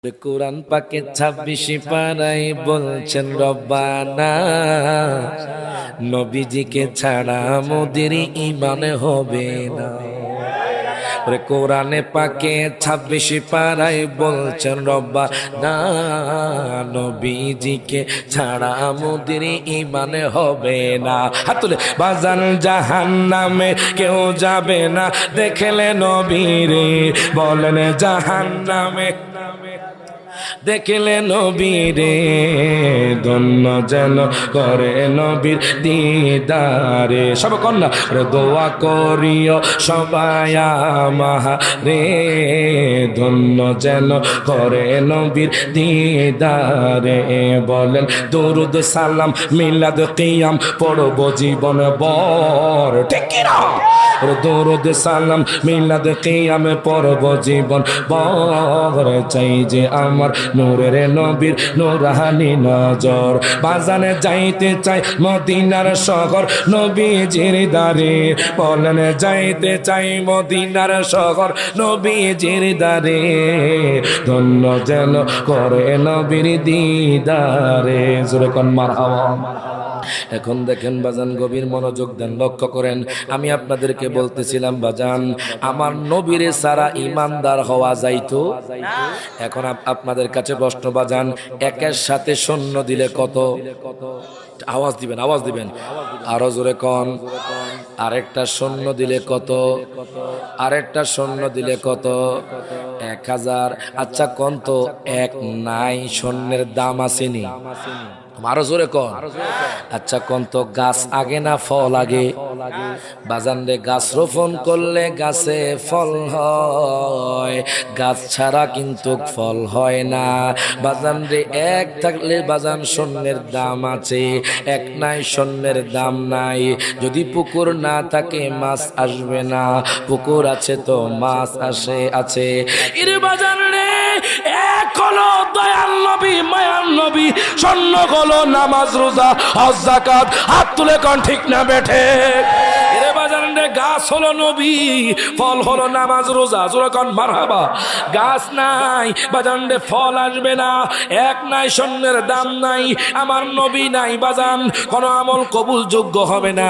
কোরআন পাকে 26 পারায় বলছেন রব্বানা নবীজিকে ছাড়া মোদের ঈমান হবে না। কোরআনে পাকে 26 পারায় বলছেন রব্বানা নবীজিকে ছাড়া মোদের ঈমান হবে না। হাত তুলে বাজান জাহান্নামে কেউ যাবে না দেখলে নবীরে, বলেন জাহান্নামে দেখলে নবীরে ধন্য যেন করে নবীর দিদারে। সব কন্যা দোয়া করিও সবাই আমারে ধন্য যেন করে নবীর দিদারে। বলেন দরুদ সালাম মিলাদ কিয়াম পড়ব জীবন ভর, ঠিক কি না? দরুদ সালাম মিলাদ কিয়াম পড়ব জীবন ভর। চাই যে আমার নূরের নবীর নূরানি নজর। বাজানে যাইতে চাই মদিনার শহর নবীজির দারে, বলেন যাইতে চাই মদিনার শহর নবীজির দারে ধন্য যেন করে নবীর দিদারে। জোরে কোন মারহাবা। এখন দেখেন বাজান, গভীর মনোযোগ দেন, লক্ষ্য করেন। আমি আপনাদেরকে বলতেছিলাম বাজান আমার নবীরে সারা ইমানদার হওয়া যাইতো না। এখন আপনাদের কাছে প্রশ্ন বাজান, একের সাথে শূন্য দিলে কত? আওয়াজ দিবেন, আওয়াজ দিবেন, আরো জোরে কোন। আরেকটা শূন্য দিলে কত? আরেকটা শূন্য দিলে কত? 1000। আচ্ছা কোন তো এক নাই শূন্যের দাম আসেনি? আরো জোরে কন। আচ্ছা কোন তো গাছ আগে না ফল আগে? বাজান রে গাছ রোপণ করলে গাছে ফল হয়, গাছ ছাড়া কিন্তু ফল হয় না। বাজান রে এক থাকলে বাজান শূন্যের দাম আছে, এক নাই শূন্যের দাম নাই। যদি পুকুর না থাকে মাছ আসবে না, পুকুর আছে তো মাছ আছে। ইরে বাজান রে এক হলো দয়াল নবী মায়ার নবী, স্বর্ণ হলো নামাজ রোজা হজ যাকাত। হাত তুলে কোন ঠিক না বেঠে? এরে বাজান রে গাছ হলো নবী, ফল হলো নামাজ রোজা। জোরে কোন মারহাবা। গাছ নাই বাজান রে ফল আসবে না, এক নাই শূন্যের দাম নাই, আমার নবী নাই বাজান কোন আমল কবুল যোগ্য হবে না।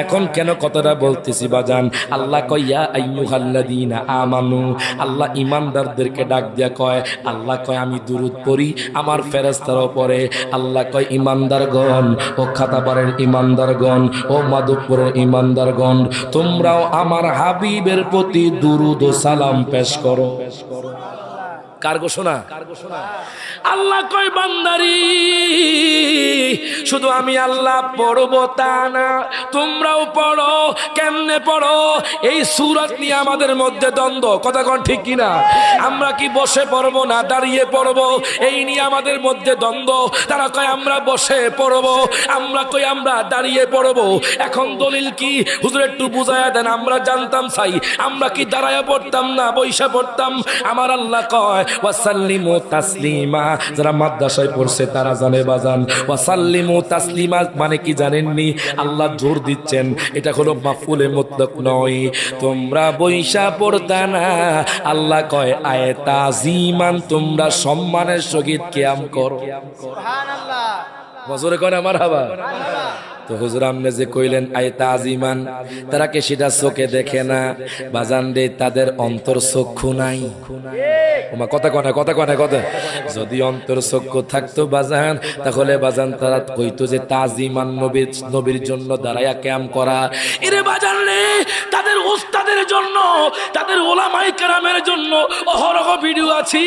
এখন কেন কথাটা বলতেছি বাজান? আল্লাহ কয় ইয়া আইয়ুহাল্লাযীনা আমানু, আল্লাহ ইমানদারদেরকে ডাক দিয়া কয়, আল্লাহ কয় আমি দুরূদ পড়ি আমার ফেরেশতারাও পড়ে। আল্লাহ কয় ইমানদারগণ ও খাতাবারের ইমানদারগণ ও মাধবপুরের ইমানদারগণ তোমরাও আমার হাবিবের প্রতি দুরূদ ও সালাম পেশ করো। কার ঘোষণা? আল্লাহ কয় বান্দারি শুধু আমি আল্লাহ পড়বো তা না, তোমরাও পড়ো। কেমনে পড়ো? এই সূরাত নিয়ে আমাদের মধ্যে দ্বন্দ্ব, কথা কোন ঠিক কিনা? আমরা কি বসে পড়বো না দাঁড়িয়ে পড়বো, এই নিয়ে আমাদের মধ্যে দ্বন্দ্ব। তারা কয় আমরা বসে পড়বো, আমরা কই আমরা দাঁড়িয়ে পড়বো। এখন দলিল কি হুজুর একটু বুঝায়া দেন, আমরা জানতাম চাই। আমরা কি দাঁড়ায়া পড়তাম না বইসা পড়তাম? আমার আল্লাহ কয় ওয়াসাল্লিমু তাসলিমা। যারা মাদ্রাসায় পড়ছে তারা জানে বাজান ওয়াসাল্লিমু তাসলিমা মানে কি জানেননি? আল্লাহ জোর দিচ্ছেন, এটা কোনো মাফউলে মুতলাক নয়। তোমরা বইসা পড়তা না, আল্লাহ কয় আয়ে তাজিমান, তোমরা সম্মানের সহিত কিয়াম করো। সুবহানাল্লাহ। বজরে কয় না মারহাবা। তো হুজুর আমনে যে কইলেন আয়ে তাজিমান, তারা কি সেটা চোখে দেখে না বাজান রে? তাদের অন্তর চক্ষু নাই। ওমা কথা কনে, কথা কনে, কথা। যদি অন্তর চক্ষু থাকতো বাজান, তাহলে বাজান তারা কইতো যে তাজিমান নবীর জন্য দাঁড়ায়া কিয়াম করা। এরে বাজান রে তাদের উস্তাদের জন্য, তাদের উলামায়ে কেরামের জন্য অহরহ ভিডিও আছে।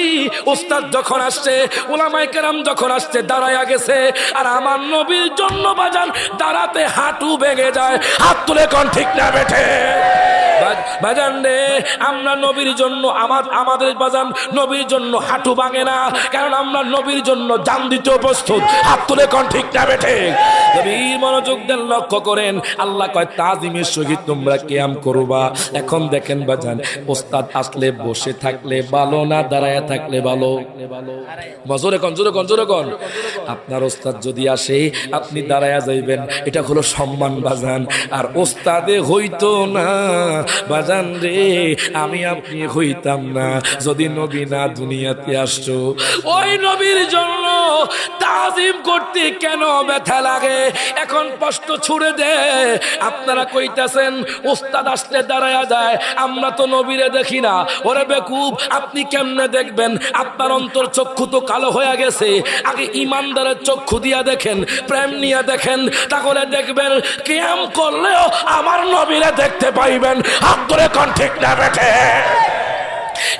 উস্তাদ যখন আসছে, উলামায়ে কেরাম যখন আসছে দাঁড়ায়া গেছে, আর আমার নবীর জন্য বাজান দাঁড়াতে হাঁটু ভেঙে যায়। হাত তুলে কোন ঠিক না বেঠে? বাজান রে আমরা নবীর জন্য আমাদের বাজান নবীর জন্য হাঁটু ভাঙে না, কারণ আমরা নবীর জন্য জান দিতে প্রস্তুত। হাত তুলে কোন ঠিক না বেঠে? গভীর মনোযোগ দেন, লক্ষ্য করেন। আল্লাহ কয় তাজিমের সহিত তোমরা কিয়াম করবা। এখন দেখেন বাজান, ওস্তাদ আসলে বসে থাকলে ভালো না দাঁড়ায় থাকলে ভালো? জোরে কোন, জোরে কোন, জোরে কোন। আপনার ওস্তাদ যদি আসে আপনি দাঁড়ায়া যাইবেন, এটা হলো সম্মান বাজান। আর ওস্তাদে হইতো না বাজান রে, আমি আপনি হইতাম না যদি নবী না দুনিয়াতে আসতো। ওই নবীর জন্য তাজিম করতে কেন ব্যথা লাগে? এখন প্রশ্ন ছুড়ে দে। আপনারা কইতাছেন ওস্তাদ আসলে দাঁড়ায়া যায়, আমরা তো নবীরে দেখি না। ওরে বেকুব, আপনি কেমনে দেখবেন? আপনার অন্তর চক্ষু তো কালো হয়ে গেছে। আগে ইমানদারের চক্ষু দিয়া দেখেন, প্রেম নিয়ে দেখেন, তাহলে দেখবেন কিয়াম করলেও আমার নবীরে দেখতে পাইবেন। হাত ধরে কোন ঠিক না বেঠে?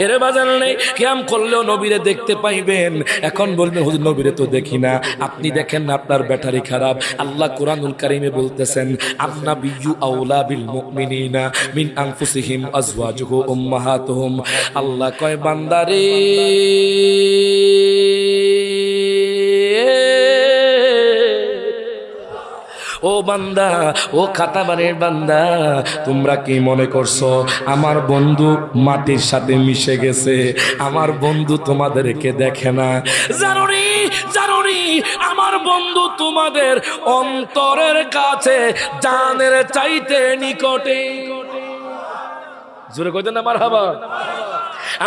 এরে বাজান নেই, কিয়াম করলেও নবীরে দেখতে পাইবেন। এখন বলবেন হুজুর নবীরে তো দেখি না। আপনি দেখেন না আপনার ব্যাটারি খারাপ। আল্লাহ কোরআনুল কারীমে বলতেছেন আন্নাবিয়্যু আওলা বিল মুমিনিনা মিন আনফুসিহিম আজওয়াজুহু উম্মাহাতুহুম। আল্লাহ কয় বান্দারে, ও বান্দা, ও খাতাবারের বান্দা, তোমরা কি মনে করছো আমার বন্ধু মাটির সাথে মিশে গেছে? আমার বন্ধু তোমাদেরকে দেখে না। জানুনি জানুনি, আমার বন্ধু তোমাদের অন্তরের কাছে জানের চাইতে নিকটে। জোরে কইতেন না মারহাবা।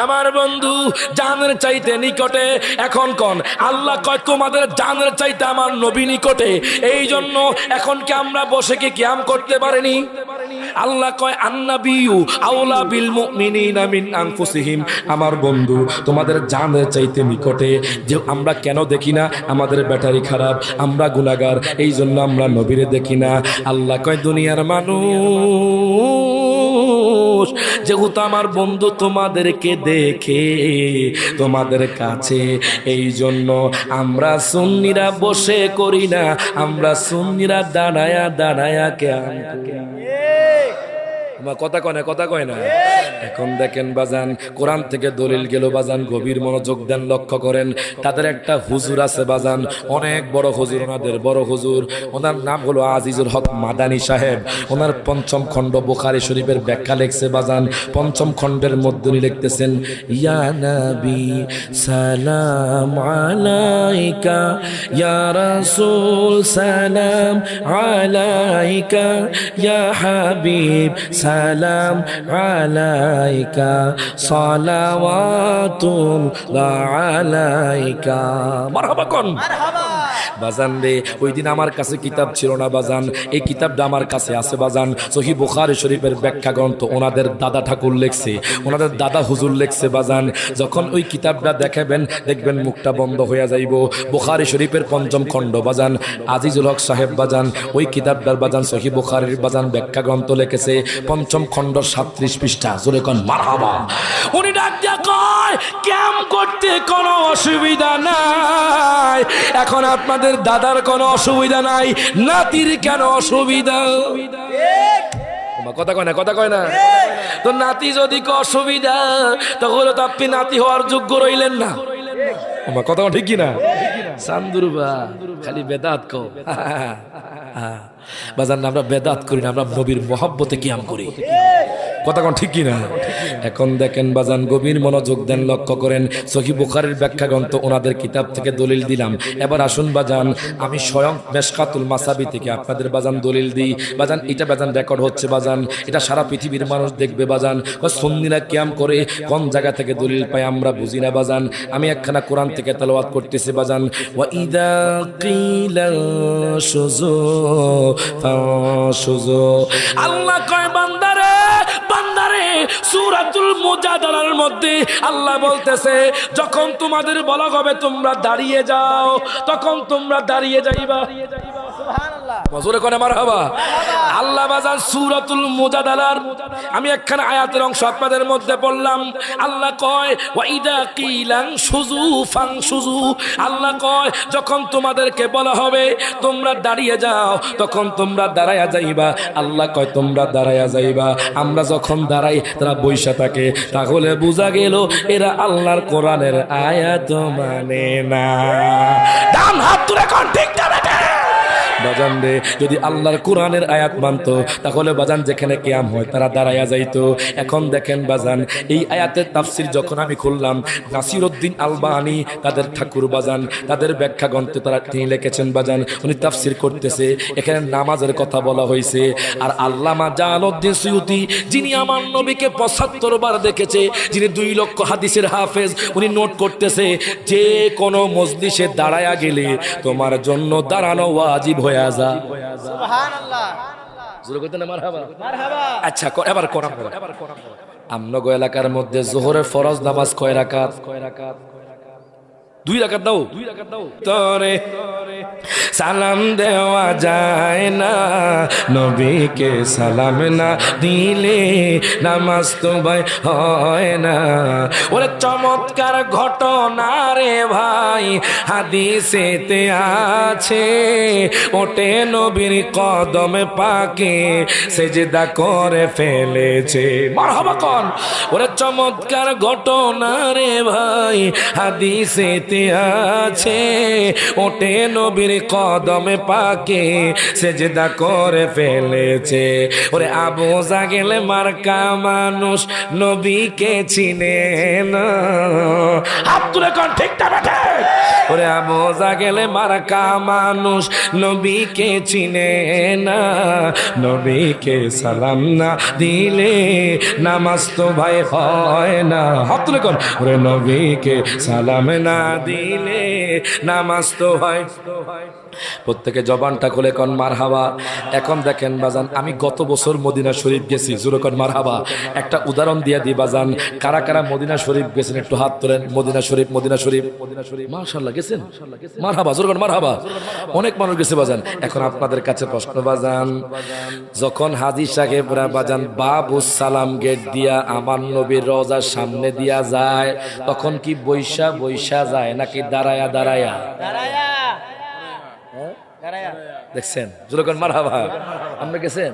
আমার বন্ধু জানের চাইতে নিকটে। এখন কোন আল্লাহ কয় তোমাদের জানের চাইতে আমার নবী নিকটে। এই জন্য এখন কি আমরা বসে কি কিয়াম করতে পারিনি? আল্লাহ কয় আন্নাবিয়্যু আওলা বিল মুমিনিনা মিন আনফুসিহিম, আমার বন্ধু তোমাদের জানের চাইতে নিকটে। যে আমরা কেন দেখি না? আমাদের ব্যাটারি খারাপ, আমরা গুনাহগার, এই জন্য আমরা নবীরে দেখি না। আল্লাহ কয় দুনিয়ার মানুষ, যেহেতু আমার বন্ধু তোমাদেরকে দেখে তোমাদের কাছে, এই জন্য আমরা সুন্নিরা বসে করি না, আমরা সুন্নিরা দাঁড়ায়া দাঁড়ায়া কেন কথা কয় না, কথা কয় না। এখন দেখেন বাজান, কোরআন থেকে দলিল গেল বাজান, গভীর মনোযোগ দেন, লক্ষ্য করেন। তাদের একটা হুজুর আছে বাজান, অনেক বড় হুজুর, ওনাদের বড় হুজুর, ওনার নাম হলো আজিজুল হক মাদানী সাহেব। ওনার পঞ্চম খণ্ড বুখারী শরীফের ব্যাখ্যা লিখছে বাজান। পঞ্চম খণ্ডের মধ্যে লিখতেছেন ইয়া নবী সালাম আলাইকা, ইয়া রাসূল সালাম আলাইকা, ইয়া হাবিব সালাম আলাইকা, সালাওয়াতুল্লাহ আলাইকা। মারহাবা কোন বাজান রে। ওই দিন আমার কাছে কিতাব ছিল না বাজান, এই কিতাবটা আমার কাছে আছে বাজান। সহিহ বুখারী শরীফের ব্যাখ্যা গ্রন্থ ওনাদের দাদা ঠাকুর লিখছে, ওনাদের দাদা হুজুর লিখছে বাজান। যখন ওই কিতাবটা দেখাবেন দেখবেন মুখটা বন্ধ হয়ে যাইব। বুখারী শরীফের পঞ্চম খণ্ড বাজান, আজিজুল হক সাহেব বাজান ওই কিতাবটার বাজান সহিহ বুখারীর বাজান ব্যাখ্যা গ্রন্থ লিখেছে, পঞ্চম খণ্ড 37 পৃষ্ঠা। জোরে কোন মারহাবা। উনি ডাক দিয়া কয় কিয়াম করতে কোনো অসুবিধা নাই। এখন আপনাদের দাদার কোনো অসুবিধা নাই, নাতির কেন অসুবিধা? কথা কয় না, কথা কয় না। তো নাতি যদি অসুবিধা, তাহলে তো আপনি নাতি হওয়ার যোগ্য রইলেন না। কথা ঠিক কিনা? চান্দুরবা খালি বেদাত কও বাজান, আমরা বেদাত করি না, আমরা নবীর মহব্বতে কিয়াম করি। কথা কোন ঠিক কিনা? এখন দেখেন বাজান, গভীর মনোযোগ দেন, লক্ষ্য করেন। সহিহ বুখারীর ব্যাখ্যা গ্রন্থ ওনাদের কিতাব থেকে দলিল দিলাম। এবার আসুন বাজান, আমি স্বয়ং মেশকাতুল মাসাবি থেকে আপনাদের বাজান দলিল দিই বাজান। এটা বাজান রেকর্ড হচ্ছে বাজান, এটা সারা পৃথিবীর মানুষ দেখবে বাজান। সুন্নিরা কিয়াম করে কোন জায়গা থেকে দলিল পায় আমরা বুঝি না বাজান। আমি একখানা কোরআন থেকে তেলাওয়াত করতেছি বাজান। ওয়া ইযা কিলা শুযু ফাশুযু, আল্লাহ কয় বান্দারে বান্দারে, সূরাতুল মুজাদালার মধ্যে আল্লাহ বলতেছে যখন তোমাদের বলা হবে তোমরা দাঁড়িয়ে যাও, তখন তোমরা দাঁড়িয়ে যাইবা। সুবহানাল্লাহ, মজুরে কোনে মারহাবা। আল্লাহ বাজান সূরাতুল মুজাদালার আমি একখানা আয়াতের অংশ আপনাদের মধ্যে বললাম। আল্লাহ কয় ওয়া ইদা কিলান শুযু ফাংশুযু, আল্লাহ কয় যখন তোমাদেরকে বলা হবে তোমরা দাঁড়িয়ে যাও, তখন তোমরা দাঁড়ায়া যাইবা। আল্লাহ কয় তোমরা দাঁড়ায়া যাইবা। আমরা যখন দাঁড়াই তারা বইসা থাকে, তাহলে বোঝা গেল এরা আল্লাহর কোরআনের আয়াত মানে না। ডান হাত তুলে কোন ঠিক না? বাজান রে যদি আল্লাহর কোরআনের আয়াত মানতো তাহলে বাজান যেখানে কিয়াম হয় তারা দাঁড়াইয়া যাইতো। এখন দেখেন বাজান এই আয়াতের তাফসির যখন আমি খুললাম, নাসিরউদ্দিন আলবানী তাদের ঠাকুর বাজান তাদের ব্যাখ্যা গ্রন্থে তিনি লিখেছেন বাজান, উনি তাফসির করতেছে এখানে নামাজের কথা বলা হয়েছে। আর আল্লামা জালালউদ্দিন সুয়ুতী যিনি আমার নবীকে ৭৫ বার দেখেছে, যিনি ২ লক্ষ হাদিসের হাফেজ, উনি নোট করতেছে যে কোনো মজলিসে দাঁড়ায়া গেলে তোমার জন্য দাঁড়ানো ওয়াজিব হয়ে যায়। সুবহানাল্লাহ, জোরে কইতে না মারহাবা। আচ্ছা এবার কোরআন আমনগো এলাকার মধ্যে যোহরের ফরজ নামাজ কয় রাকাত? 2 রাকাত দাও। তোরে সালাম দেওয়া যায় না, নবীকে সালাম না দিলে নামাজ তো ভাই হয় না। ওরে চমৎকার ঘটনা রে ভাই হাদিসেতে আছে, ওটে নবীর কদমে পাকে সেজদা করে ফেলেছে। মারহাবা কোন। ওরে চমৎকার ঘটনা রে ভাই হাদিসেতে আছে, ওটে নবীর কদমে পাকে সেজদা করে ফেলেছে। ওরে আবু জাহেল মার্কা মানুষ নবীকে চিনে না। হাত তুলে কোন ঠিক না বেঠে? ওরে আবু জাহেল মার্কা মানুষ নবীকে চিনে না, নবীকে সালাম না দিলে নামাজ তো ভাই হয় না। হাত তুলে কোন। ওরে নবীকে সালাম না দিলে নামাজ তো হয়। প্রত্যেকে জবানটা খুলে কোন মারহাবা। এখন দেখেন বাজান আমি গত বছর মদিনা শরীফ গেছি, জোরে কোন মারহাবা। একটা উদাহরণ দিয়ে দিই বাজান, কারা কারা মদিনা শরীফ গেছেন একটু হাত তোলেন। মদিনা শরীফ মাশাআল্লাহ গেছেন, মারহাবা, জোরে কোন মারহাবা। অনেক মানুষ গেছে বাজান। এখন আপনাদের কাছে প্রশ্ন বাজান, যখন হাজী সাহেবরা বাজান বাবুস সালাম গেট দিয়া আমার নবীর রওজার সামনে দিয়া যায়, তখন কি বৈশা বৈশা যায় নাকি দাঁড়ায়া দাঁড়ায়া? দেখছেন জোরকন মারহাবা। আপনি গেছেন?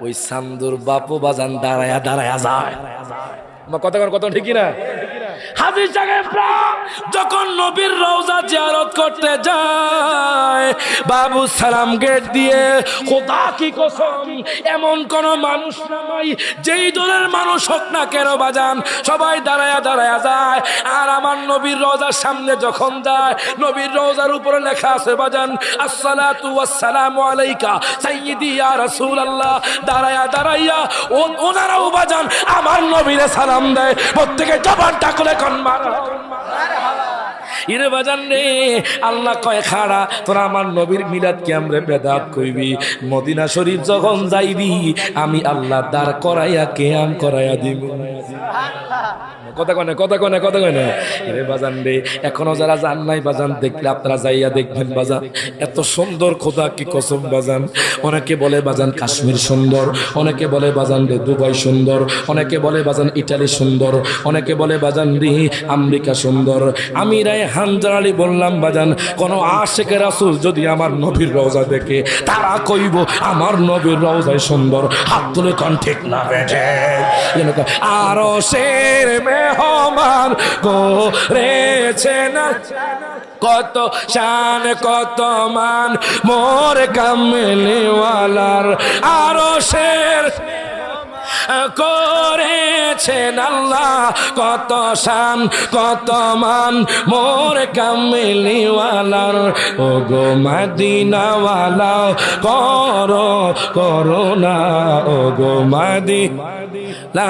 ওই সামদুর বাপু বাজান দাঁড়ায়া দাঁড়ায়া যায়। কত ঠিক না? হাজী সাহেবরা যখন নবীর রওজা জিয়ারত করতে যায় বাবু সালাম গেট দিয়ে, খোদা কি কসম এমন কোন মানুষ নাই যেই দলের মানুষ হোক না কেন বাজান সবাই দাঁড়ায়া দাঁড়ায়া যায়। আর আমার নবীর রওজার সামনে যখন যায়, নবীর রওজার উপরে লেখা আছে বাজান আসসালাতু ওয়াসসালামু আলাইকা সাইয়্যিদি ইয়া রাসূলুল্লাহ। দাঁড়ায়া দাঁড়াইয়া ওনারাও বাজান আমার নবীরে সালাম দেয়। প্রত্যেকে জবানটা খুলে কোন মারহাবা। ইরে বাজান রে আল্লাহ কয় খাড়া তোরা আমার নবীর মিলাদ কেমরে বেদাত কইবি, মদিনা শরীফ যখন যাইবি আমি আল্লাহ দাঁড় করাইয়া কেয়াম করাইয়া দিব। কথা কনে এরে বাজান রে এখনো যারা যান নাই বাজান দেখলে আপনারা যাইয়া দেখবেন বাজান এত সুন্দর, খোদা কি কসম বাজান। অনেকে বলে বাজান কাশ্মীর সুন্দর, অনেকে বলে বাজান রে দুবাই সুন্দর, অনেকে বলে বাজান ইটালি সুন্দর, অনেকে বলে বাজান রে আমেরিকা সুন্দর। আমি রায় হানজার আলী বললাম বাজান কোন আশিকে রাসূল যদি আমার নবীর রওজা দেখে তারা কইব আমার নবীর রওজায় সুন্দর। হাত তুলে কোন ঠিক না বেঠে? আরো শের মেহমান করেছেন কত শান কত মান মোর কামলিওয়ালার। আরো শের করেছেন আল্লাহ কত শান কত মান মোর কামলিওয়ালার। ও গো মদিনাওয়ালা করো করুণা, ও গো মদিনা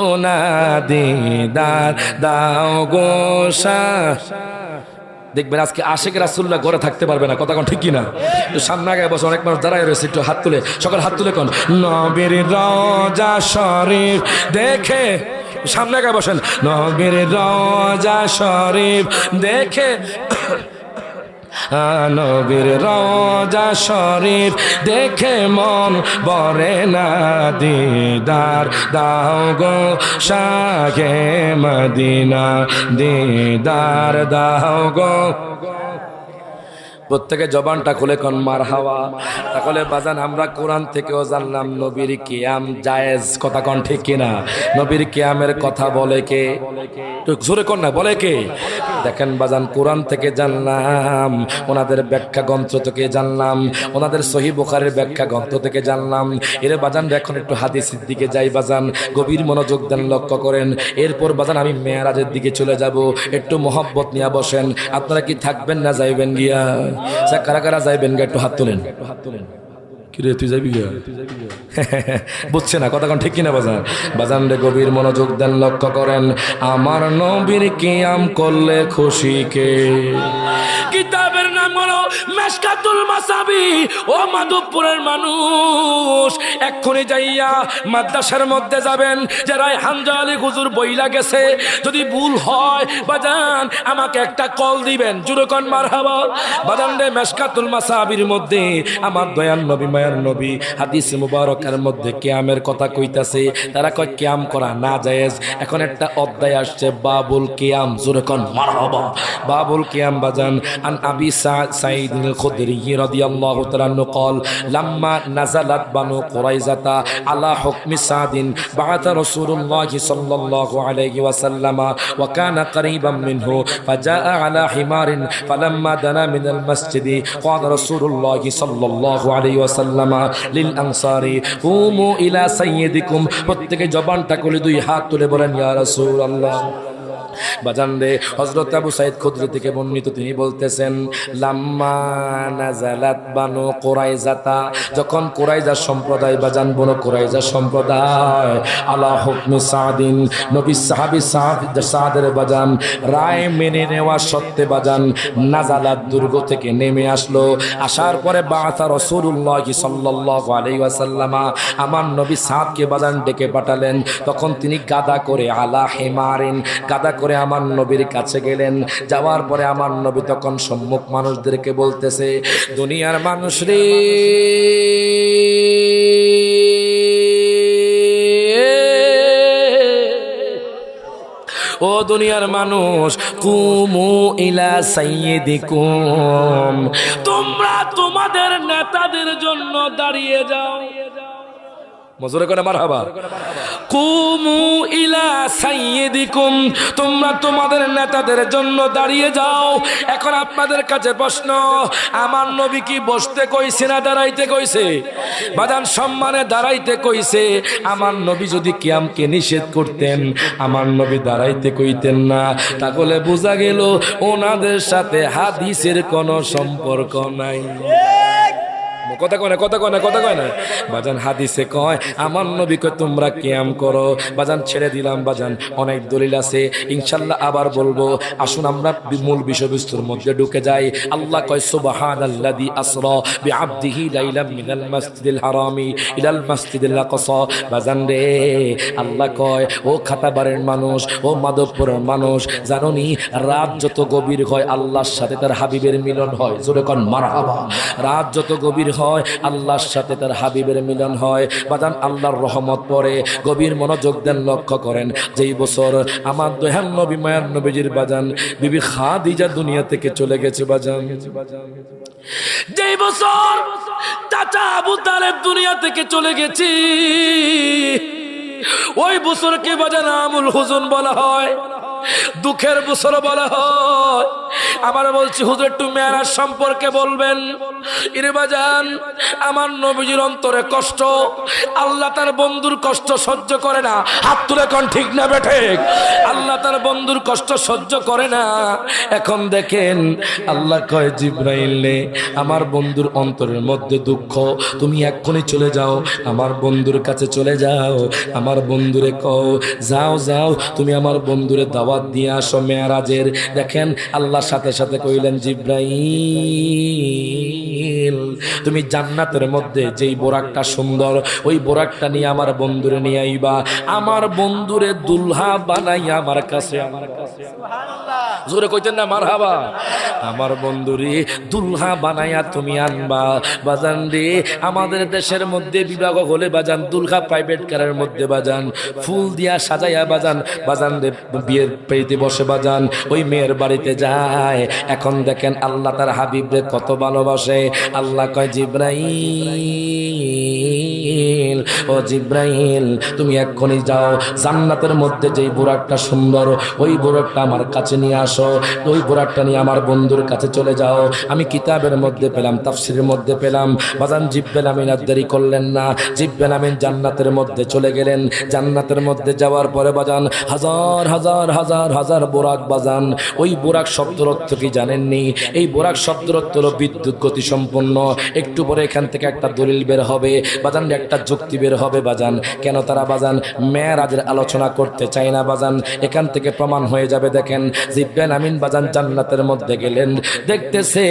ও না দিদার দাও গোসা। দেখবেন আজকে আশিক রাসূলুল্লাহ ঘরে থাকতে পারবে না, কথা কোন ঠিক কিনা? তো সামনে আগে বসে অনেক মানুষ দাঁড়ায় রয়েছে, একটু হাত তুলে সকল হাত তুলে কোন নবীর রওজা শরীফ দেখে, সামনে আগে বসেন নবীর রওজা শরীফ দেখে, নবীর রওজা শরীফ দেখে মন ভরে না, দিদার দাও গো শাহে মদিনা দিদার দাও গো। প্রত্যেকে জবানটা খুলে কোন মারহাবা। তাহলে বাজান আমরা কোরআন থেকেও জানলাম নবীর কিয়াম জায়েজ, কথা কোন ঠিক কিনা? নবীর কিয়ামের কথা বলে কে? একটু জোরে কোন না, বলে কে? দেখেন বাজান, কোরআন থেকে জানলাম, ওনাদের ব্যাখ্যা গ্রন্থ থেকে জানলাম, ওনাদের সহিহ বুখারীর ব্যাখ্যা গ্রন্থ থেকে জানলাম। এর বাজান এখন একটু হাদিসের দিকে যাই বাজান, গভীর মনোযোগ দেন, লক্ষ্য করেন। এরপর বাজান আমি মেরাজের দিকে চলে যাব। একটু মহব্বত নিয়ে বসেন। আপনারা কি থাকবেন না যাইবেন গিয়া? কারা কারা যাইবেন গিয়া একটু হাত তোলেন। কিরে তুই যাবি গিয়া? বুঝছে না কথা কোন ঠিক কিনা বাজান? বাজান রে গভীর মনোযোগ দেন, লক্ষ্য করেন। আমার নবীর কিয়াম করলে খুশি কে? কিতাবের নাম হলো মিশকাতুল মাসাবি। ও মাধবপুরের মানুষ, এক্ষুনি যাইয়া মাদ্রাসার মধ্যে যাবেন, যে রায়হান আলী হুজুর বইলা গেছে। যদি ভুল হয় বাজান আমাকে একটা কল দিবেন, জুরে কোন মারহাবা। বাজান রে মিশকাতুল মাসাবির মধ্যে আমার দয়াল নবী মায়ার নবী হাদিস মুবারকের মধ্যে কিয়ামের কথা কইতাছে। তারা কয় কিয়াম করা না জায়েজ। এখন একটা অধ্যায় আসছে বাবুল কিয়াম, জোরে কোন মারহাবা। বাবুল কিয়াম বাজান আন আবি সাঈদ আল খুদরি রাদিয়াল্লাহু তাআলা আনহু قال لما نزلت بنو قريظة على حكم سعد بعث رسول الله صلى الله عليه وسلم وكان قريبا منه فجاء على حمار فلما دنا من المسجد قال رسول الله صلى الله عليه وسلم للأنصار قوموا إلى سيدكم। প্রত্যেকে জবানটা খুলে দুই হাত তুলে বলেন ইয়া রাসূলুল্লাহ। বাজান রে হযরত আবু সাঈদ খুদরি থেকে বর্ণিত, তিনি বলতেছেন লাম্মা নাযালাত বানু কুরাইজাতা, যখন কুরাইজা সম্প্রদায় বাজান, বনু কুরাইজা সম্প্রদায় আলা হুকমি সাদিন, নবী সাহাবী সাদের বাজান রায় মেনে নেওয়া সত্ত্বে বাজান নাযালাত দুর্গ থেকে নেমে আসলো। আসার পরে বাআসা রাসূলুল্লাহ সাল্লাল্লাহু আলাইহি ওয়াসাল্লাম, আমার নবী সাদকে বাজান ডেকে পাঠালেন। তখন তিনি গাদা করে আলা হিমারিন, গাদা করে আমার নবীর কাছে গেলেন। যাওয়ার পরে আমার নবী তখন সম্মুখ মানুষদেরকে বলতেছে, দুনিয়ার মানুষ রে, ও দুনিয়ার মানুষ, কুমু ইলা সাইয়্যিদিকুম, তোমরা তোমাদের নেতাদের জন্য দাঁড়িয়ে যাও। মজুরে করে মারহাবা। কুমু ইলা সাইয়্যিদিকুম, তোমরা তোমাদের নেতাদের জন্য দাঁড়িয়ে যাও। এখন আপনাদের কাছে প্রশ্ন, আমার নবী কি বসতে কইছে না দাঁড়াইতে কইছে? বাদান সম্মানে দাঁড়াইতে কইছে। আমার নবী যদি কিয়ামকে নিষেধ করতেন, আমার নবী দাঁড়াইতে কইতেন না। তাহলে বোঝা গেল ওনাদের সাথে হাদিসের কোনো সম্পর্ক নাই। কথা কয় না, কথা কয় না, কথা কয় না বাজান। হাদিসে কয় আমার নবী কয় তোমরা কিয়াম করো। বাজান ছেড়ে দিলাম বাজান, অনেক দলিল আছে ইনশাআল্লাহ আবার বলবো। আসুন আমরা মূল বিষয়বস্তুর মধ্যে ঢুকে যাই। আল্লাহ কয় সুবহানাল্লাযী আসরা বিআবদিহি লাইলাম মিনাল মাসজিদিল হারামি ইলাল মাসজিদিল আকসা। বাজান রে আল্লাহ কয়, ও খাতাবারের মানুষ, ও মাধবপুরের মানুষ, জানোনি রাত যত গভীর হয় আল্লাহর সাথে তার হাবিবের মিলন হয়। জোরে কোন মারহাবা। রাত যত গভীর হয় আল্লাহর সাথে তার হাবিবের মিলন হয়। বাজান আল্লাহর রহমত পড়ে। গভীর মনোযোগ দেন, লক্ষ্য করেন। যেই বছর আমার দয়াল নবী মায়ার নবীজির বাজান বিবি খাদিজা দুনিয়া থেকে চলে গেছে বাজান, যেই বছর চাচা আবু তালেব দুনিয়া থেকে চলে গেছে, ওই বছরকে বাজান আমুল হুজুন বলা হয়, দুঃখের বছর বলা হয়। আমার বলছি হুজুর একটু মেরাজ সম্পর্কে বলবেন। ইরে বাজান আমার নবীজির অন্তরে কষ্ট, আল্লাহ তার বন্ধুর কষ্ট সহ্য করে না। হাত তুলে কোন ঠিক না বেঠে? আল্লাহ তার বন্ধুর কষ্ট সহ্য করে না। এখন দেখেন আল্লাহ কয় জিবরাইল নে, আমার বন্ধুর অন্তরের মধ্যে দুঃখ, তুমি এক্ষুনি চলে যাও, আমার বন্ধুর কাছে চলে যাও। আমার বন্ধুরে কও যাও যাও, তুমি আমার বন্ধুরে দাওয়াত দিয়ে আসো মেরাজের। দেখেন আল্লাহ সাথে সাথে কইলেন জিবরাইল, তুমি জান্নাতের মধ্যে যেই বোরাকটা সুন্দর, ওই বোরাকটা নিয়ে আমার বন্ধুরে নিয়ে আইবা। আমার বন্ধুরে দুলহা বানাইয়া আমার কাছে। সুবহানাল্লাহ। জোরে কইতেন না মারহাবা। আমার বন্ধুরে দুলহা বানাইয়া তুমি আনবা বাজান রে। আমাদের দেশের মধ্যে বিবাহ হলে বাজান দুলহা প্রাইভেট কারের মধ্যে বাজান ফুল দিয়া সাজাইয়া বাজান রে বিয়ের পেতে বসে বাজান ওই মেয়ের বাড়িতে যায়। এখন দেখেন আল্লাহ তার হাবিবরে কত ভালোবাসে। আল্লাহ কয় জিব্রাইল, ও জিব্রাইল তুমি এক্ষুনি যাও, জান্নাতের মধ্যে যেই বুরাকটা সুন্দর ওই বুরাকটা আমার কাছে নিয়ে আসো। ওই বুরাকটা নিয়ে আমার বন্ধুর কাছে চলে যাও। আমি কিতাবের মধ্যে পেলাম, তাফসীরের মধ্যে পেলাম বাজান জিব্রাইল আমিন আর দেরি করলেন না। জিব্রাইল আমিন জান্নাতের মধ্যে চলে গেলেন। জান্নাতের মধ্যে যাওয়ার পরে বাজান হাজার হাজার হাজার হাজার বুরাক বাজান। ওই বুরাক শব্দের অর্থ কি জানেননি? এই বুরাক শব্দের অর্থ হলো বিদ্যুৎ গতি সম্পন্ন। একটু পরে এখান থেকে একটা দলিল বের হবে বাজান, একটা যুক্তি বের হবে বাজান, কেন তারা বাজান মেরাজের আলোচনা করতে চায় না বাজান। এখান থেকে প্রমাণ হয়ে যাবে। দেখেন জিব্রাইল আমিন বাজান জান্নাতের মধ্যে গেলেন, দেখতেছে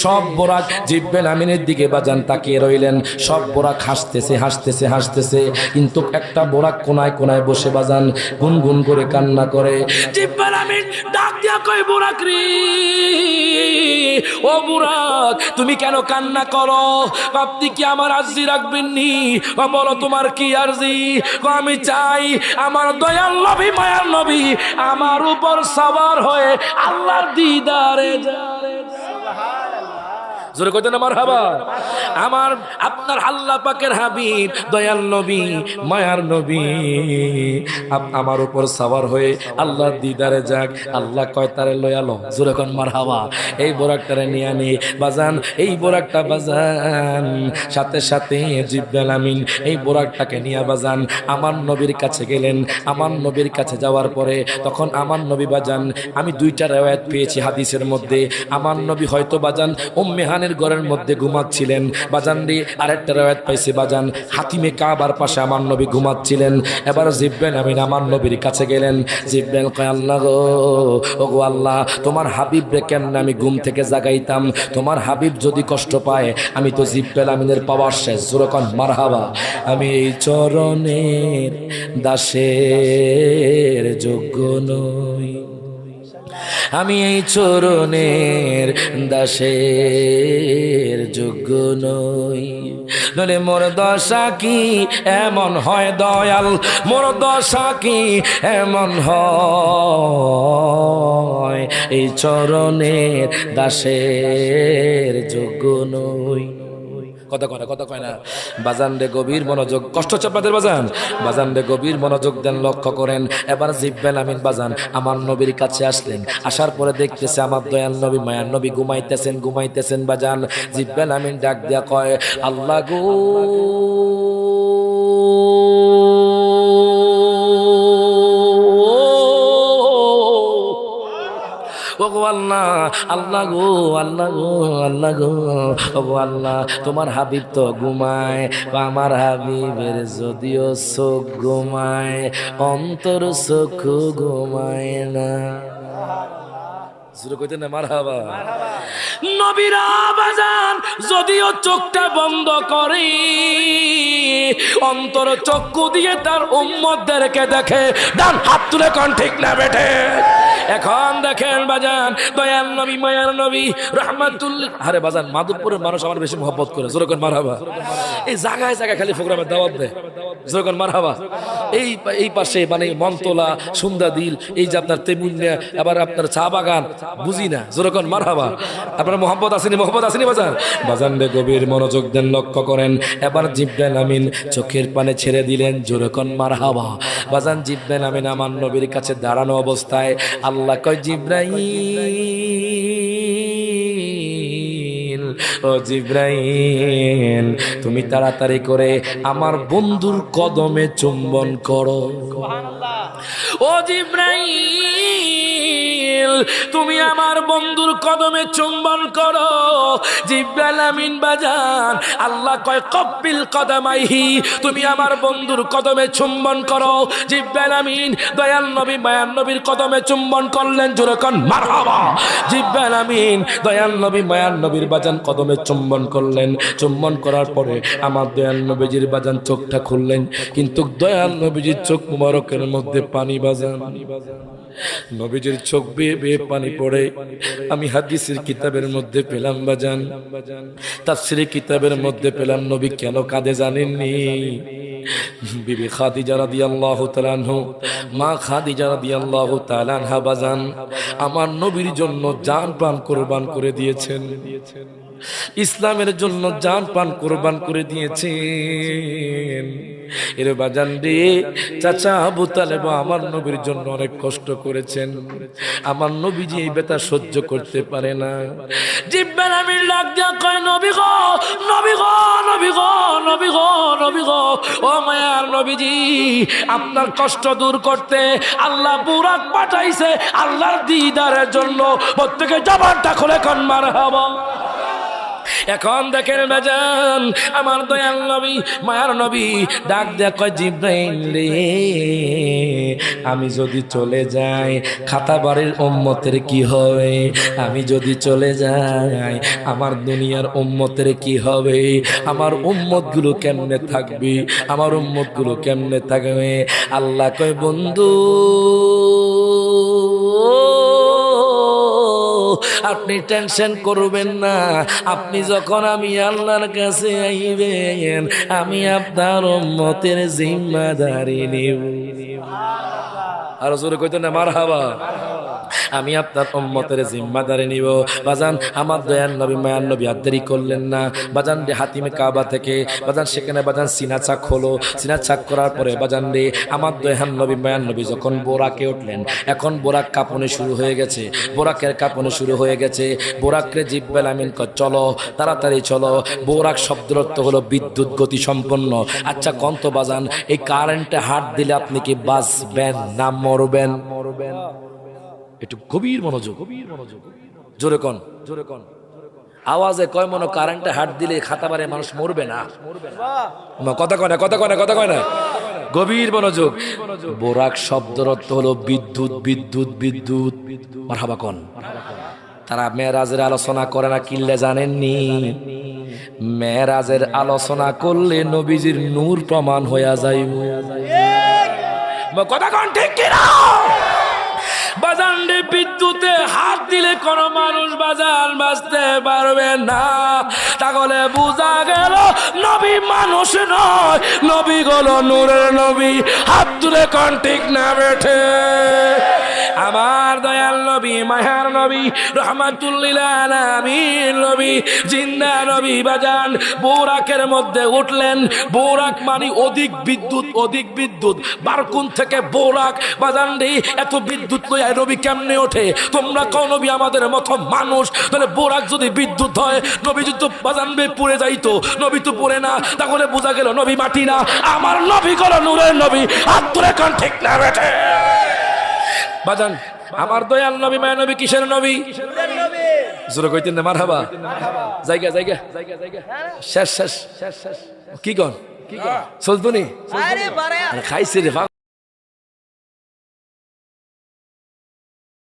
সব বুরাক জিব্রাইল আমিনের দিকে বাজান তাকিয়ে রইলেন। সব বুরাক হাসতেছে হাসতেছে হাসতেছে, কিন্তু একটা বুরাক কোনায় কোনায় বসে বাজান গুনগুন করে কান্না করে। জিব্রাইল আমিন ডাক দিয়া কই বুরাক রে, ও বুরাক তুমি কেন কান্না করো? আপনি কি আমার আরজি রাখবেন নি? বলো তোমার কি আরজি? আমি চাই আমার দয়াল নবী মায়ার নবী আমার উপর সওয়ার হয়ে আল্লাহর দিদারে যায়। জোরে কইতেন না মারহাবা। আমার আপনার আল্লাহ পাকের হাবিব দয়াল নবী মায়ার নবী আমার উপর সওয়ার হয়ে আল্লাহর দিদারে যাক। আল্লাহ কয় তারে লয়ালো। জোরে কোন মারহাবা। এই বোরাকটারে নিয়ে আনি বাজান। এই বোরাকটা বাজান সাথে সাথে জিব্রাইল আমিন এই বোরাকটাকে নিয়ে বাজান আমার নবীর কাছে গেলেন। আমার নবীর কাছে যাওয়ার পরে তখন আমার নবী বাজান, আমি দুইটা riwayat পেয়েছি হাদিসের মধ্যে। আমার নবী হয়তো বাজান উম্মে হানির ঘরের মধ্যে ঘুমাচ্ছিলেন বাজান রে। আরেকটা riwayat পাইছি বাজান হাতিমে কাবার পাশে আমার নবী ঘুমাচ্ছিলেন। এবার জিব্রাইল আমিন আমার নবীর কাছে গেলেন। জিব্রাইল কয় আল্লাহ গো, ও গো আল্লাহ তোমার হাবিব রে কেমনে আমি ঘুম থেকে জাগাইতাম? তোমার হাবিব যদি কষ্ট পায় আমি তো জিব্রাইল আমিনের পাওয়ার শেষ। জোরে কোন মারহাবা। আমি এই চরণের দাসের যোগ্য নই, আমি এই চরণের দাসের যোগ্য নই। নলে মোর দশা কি এমন হয় দয়াল, মোর দশা কি এমন হয়, এই চরণের দাসের যোগ্য নই। কথা কয় না বাজান রে, গভীর মনোযোগ। কষ্ট হচ্ছে আপনাদের বাজান? বাজান রে গভীর মনোযোগ দেন, লক্ষ্য করেন। এবার জিব্রাইল আমিন বাজান আমার নবীর কাছে আসলেন। আসার পরে দেখতেছে আমার দয়াল নবী মায়ার নবী ঘুমাইতেছেন বাজান। জিব্রাইল আমিন ডাক দিয়া কয় আল্লাহ গো, ও গো আল্লাহ, আল্লাহ গো, আল্লাহ গো, আল্লাহ গো, ও গো আল্লাহ তোমার হাবিব তো ঘুমায়। আমার হাবিবের যদিও চোখ ঘুমায় অন্তর চোখ ঘুমায় না। মারহাবা। নবীরা বাজান যদিও চোখটা বন্ধ করে অন্তর চক্ষু দিয়ে তার উম্মতদেরকে দেখে। ডান হাত তুলে কোন ঠিক না বেঠে? এখন দেখেন বাজান দয়াল নবী মায়ার নবী রাহমাতুল্লাহ। আরে বাজান মাধবপুরের মানুষ আমার বেশি মহব্বত করে। জোরে কোন মারহাবা। এই জায়গায় জায়গায় খালি প্রোগ্রামের দাওয়াত দেয়। জোরে কোন মারহাবা। এই পাশে মানে মন্তলা সুন্দাদিল, এই যে আপনার তেমুনিয়া, আবার আপনার চা বাগান, বুঝি না। জোরে কোন মারহাবা। আপনার মহব্বত আসেনি বাজান? বাজান রে গভীর মনোযোগ দেন, লক্ষ্য করেন। এবার জিব্রাইল আমিন চোখের পানে ছেড়ে দিলেন। জোরে কোন মারহাবা। বাজান জিব্রাইল আমিন আমার নবীর কাছে দাঁড়ানো অবস্থায় আল্লাহ কয় জিব্রাইল, ও জিব্রাইল তুমি তাড়াতাড়ি করে আমার বন্ধুর কদমে চুম্বন করো। ও জিব্রাইল তুমি আমার বন্ধুর কদমে চুম্বন করো। জিব্রাইল আমিন বাজান আল্লাহ কয় কব্বিল কদমাইহি, তুমি আমার বন্ধুর কদমে চুম্বন করো। জিব্রাইল আমিন দয়াল নবী মায়ার নবীর কদমে চুম্বন করলেন। জোরে কোন মারহাবা। জিব্রাইল আমিন দয়াল নবী মায়ার নবীর বাজান কদমে চুম্বন করলেন। চুম্বন করার পরে আমার দয়াল নবীজির বাজান চোখটা খুললেন, কিন্তু দয়াল নবীজির চোখ মুবারকের মধ্যে পানি বাজান। নবীজির চোখ বেয়ে বেয়ে পানি পড়ে। আমি হাদিসের কিতাবের মধ্যে পেলাম বাজান, তাফসীরের কিতাবের মধ্যে পেলাম নবী কেন কাঁদে জানেননি? বিবি খাদিজা রাদিয়াল্লাহু তাআলা আনহা, মা খাদিজা রাদিয়াল্লাহু তাআলা আনহা বাজান আমার নবীর জন্য জান প্রাণ কুরবান করে দিয়েছেন, ইসলামের জন্য জান প্রাণ কুরবান করে দিয়েছেন। এর বাজান রে, চাচা আবু তালেব আমার নবীর জন্য অনেক কষ্ট করেছেন। আমার নবীজি এই ব্যথা সহ্য করতে পারে না। জিব্রাইল আমিন ডাক দিয়া কয়, নবী গো, নবী গো, নবী গো, নবী গো, নবী গো, ও মায়ার নবীজি, আপনার কষ্ট দূর করতে আল্লাহ বুরাক পাঠাইছে আল্লাহর দিদারের জন্য। প্রত্যেকে জবানটা খুলে কোন মারহাবা। এখন দেখেন বাজান আমার দয়াল নবী মায়ার নবী ডাক দেয়া কয়, জিব্রাইল রে, আমি যদি চলে যাই খাতা বাড়ির উম্মতের কি হবে? আমি যদি চলে যাই আমার দুনিয়ার উম্মতের কি হবে? আমার উম্মতগুলো কেমনে থাকবে? আমার উম্মতগুলো কেমনে থাকবে? আল্লাহ কয়, বন্ধু আপনি টেনশন করবেন না। আপনি যখন আমি আল্লাহর কাছে আইবেন আমি আপনার উম্মতের জিম্মাদারি নিব। আর জোরে কইতো না মারহাবা। আমি আপনার উম্মতের জিম্মাদারি নিব। বাজান আমার দয়াল নবী মায়ার নবী আর দেরি করলেন না। বাজান রে হাতিমে কাবা থেকে বাজান সেখানে বাজান সিনা চাক হলো। সিনা চাক করার পরে বাজান রে আমার দয়াল নবী মায়ার নবী যখন বোরাকে উঠলেন, এখন বোরাক কাঁপনে শুরু হয়ে গেছে, বোরাকের কাঁপনে শুরু হয়ে গেছে। বোরাকরে জিব্রাইল আমিন কয়, চলো তাড়াতাড়ি চলো। বোরাক শব্দের অর্থ হলো বিদ্যুৎ গতি সম্পন্ন। আচ্ছা কন্ত বাজান, এই কারেন্টে হাত দিলে আপনি কি বাঁচবেন না মরবেন? একটু গভীর মনোযোগ, জোরে কন, জোরে কন। আওয়াজে কয় মনো কারেন্টে হাত দিলে খাতা বারে মানুষ মরবে না? কথা কয় না, কথা কয় না, কথা কয় না। গভীর মনোযোগ। বোরাক শব্দের অর্থ হলো বিদ্যুৎ, বিদ্যুৎ, বিদ্যুৎ। মারহাবা কন। তারা মেরাজের আলোচনা করে না, কিল্লে জানেননি? মেরাজের আলোচনা করলে নবীজির নূর প্রমাণ হইয়া যাইব। কথা কন ঠিক কিনা? বাজান রে, বিদ্যুতে হাত দিলে কোন মানুষ বাজান বাঁচতে পারবে না। তাহলে বোঝা গেল নবী মানুষ নয়, নবী হলো নূরের নবী। হাত তুলে কোন ঠিক না বেঠে? আমার দয়াল নবী মায়ার নবী রহমাতুল লিল আলামিন নবী জিন্দা নবী বাজান বোরাকের মধ্যে উঠলেন। বোরাক মানে অধিক বিদ্যুৎ, অধিক বিদ্যুৎ। বারকুন থেকে বোরাক বাজান রে, এত বিদ্যুৎ লইয়া নবী কেমনে ওঠে? তোমরা কও নবী আমাদের মতো মানুষ, তাহলে বোরাক যদি বিদ্যুৎ হয় নবী যদি বাজান বে পুড়ে যাইতো। নবী তো পুড়ে না, তাহলে বোঝা গেল নবী মাটি না। আমার নবী করো নূরের নবী। হাত তুলে কোন ঠিক না বেঠে? বাজান আমার দয়াল নবী মায়া নবী কিসের নবী? জোরে কইতেন না মারহাবা। জায়গা জায়গা শেষ শেষ শেষ শেষ। কি কন, কি কন চলতো নি? খাইছে রে।